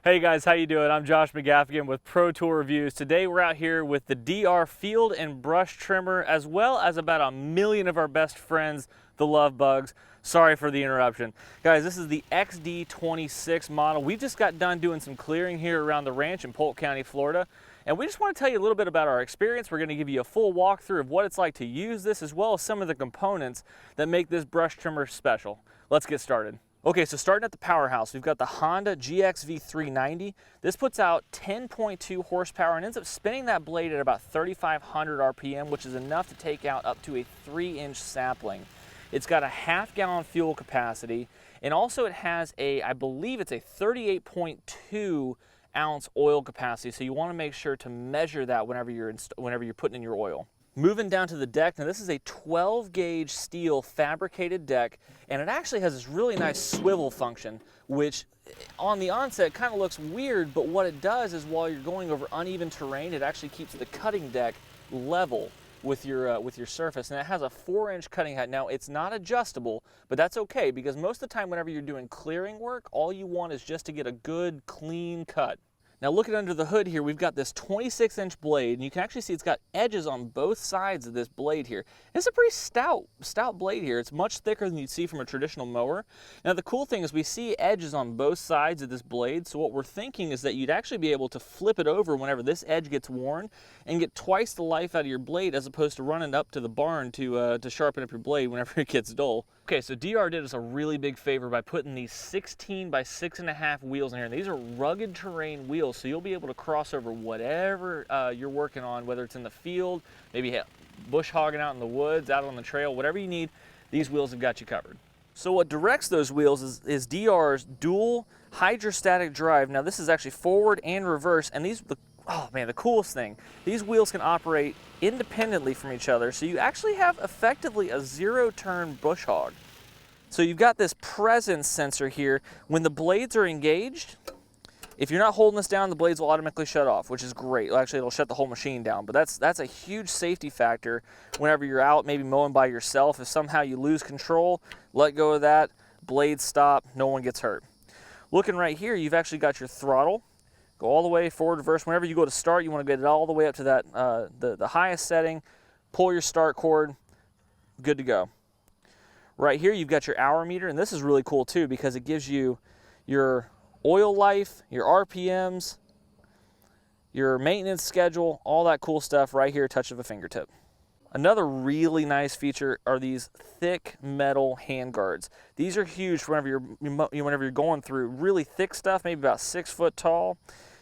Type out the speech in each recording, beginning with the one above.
Hey guys, how you doing? I'm Josh McGaffigan with Pro Tool Reviews. Today we're out here with the DR Field and Brush Trimmer, as well as about 1 million of our best friends, the love bugs. Sorry for the interruption. Guys, this is the XD26 model. We just got done doing some clearing here around the ranch in Polk County, Florida. And we just want to tell you a little bit about our experience. We're going to give you a full walkthrough of what it's like to use this, as well as some of the components that make this brush trimmer special. Let's get started. Okay, so starting at the powerhouse, we've got the Honda GXV390. This puts out 10.2 horsepower and ends up spinning that blade at about 3,500 RPM, which is enough to take out up to a 3-inch sapling. It's got a half-gallon fuel capacity, and also it has I believe it's a 38.2 ounce oil capacity, so you want to make sure to measure that whenever you're putting in your oil. Moving down to the deck, now this is a 12 gauge steel fabricated deck, and it actually has this really nice swivel function, which on the onset kind of looks weird, but what it does is while you're going over uneven terrain, it actually keeps the cutting deck level with your surface, and it has a 4-inch cutting height. Now it's not adjustable, but that's okay, because most of the time whenever you're doing clearing work, all you want is just to get a good clean cut. Now looking under the hood here, we've got this 26-inch blade, and you can actually see it's got edges on both sides of this blade here. It's a pretty stout blade here. It's much thicker than you'd see from a traditional mower. Now the cool thing is we see edges on both sides of this blade, so what we're thinking is that you'd actually be able to flip it over whenever this edge gets worn and get twice the life out of your blade, as opposed to running up to the barn to sharpen up your blade whenever it gets dull. Okay, so DR did us a really big favor by putting these 16 by 6.5 wheels in here. And these are rugged terrain wheels, so you'll be able to cross over whatever you're working on, whether it's in the field, maybe bush hogging out in the woods, out on the trail, whatever you need, these wheels have got you covered. So what directs those wheels is DR's dual hydrostatic drive. Now this is actually forward and reverse, and oh man, the coolest thing, these wheels can operate independently from each other, so you actually have effectively a zero-turn bush hog. So you've got this presence sensor here. When the blades are engaged, if you're not holding this down, the blades will automatically shut off, which is great. Actually, it'll shut the whole machine down, but that's a huge safety factor whenever you're out maybe mowing by yourself. If somehow you lose control, let go of that, blades stop, no one gets hurt. Looking right here, you've actually got your throttle. Go all the way forward, reverse. Whenever you go to start, you want to get it all the way up to that the highest setting. Pull your start cord, good to go. Right here, you've got your hour meter, and this is really cool too because it gives you your oil life, your RPMs, your maintenance schedule, all that cool stuff right here, touch of a fingertip. Another really nice feature are these thick metal hand guards. These are huge for whenever you're going through really thick stuff, maybe about 6 foot tall,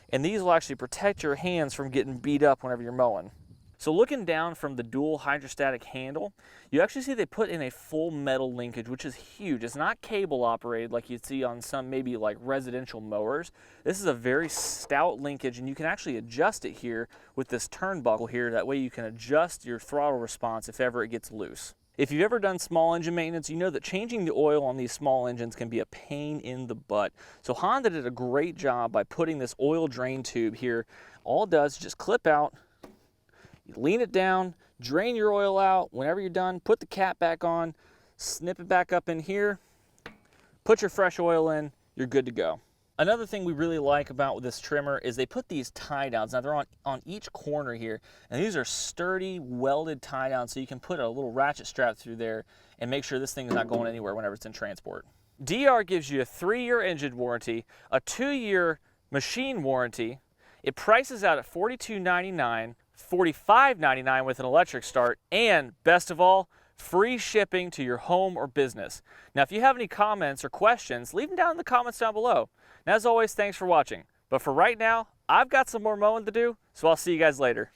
and these will actually protect your hands from getting beat up whenever you're mowing. So looking down from the dual hydrostatic handle, you actually see they put in a full metal linkage, which is huge. It's not cable operated like you'd see on some maybe like residential mowers. This is a very stout linkage, and you can actually adjust it here with this turnbuckle here. That way you can adjust your throttle response if ever it gets loose. If you've ever done small engine maintenance, you know that changing the oil on these small engines can be a pain in the butt. So Honda did a great job by putting this oil drain tube here. All it does is just clip out, you lean it down, drain your oil out. Whenever you're done, put the cap back on, snip it back up in here, put your fresh oil in, you're good to go. Another thing we really like about this trimmer is they put these tie downs. Now they're on each corner here, and these are sturdy welded tie downs, so you can put a little ratchet strap through there and make sure this thing is not going anywhere whenever it's in transport. DR gives you a 3-year engine warranty, a 2-year machine warranty. It prices out at $42.99, $45.99 with an electric start, and best of all, free shipping to your home or business. Now, if you have any comments or questions, leave them down in the comments down below. And as always, thanks for watching. But for right now, I've got some more mowing to do, so I'll see you guys later.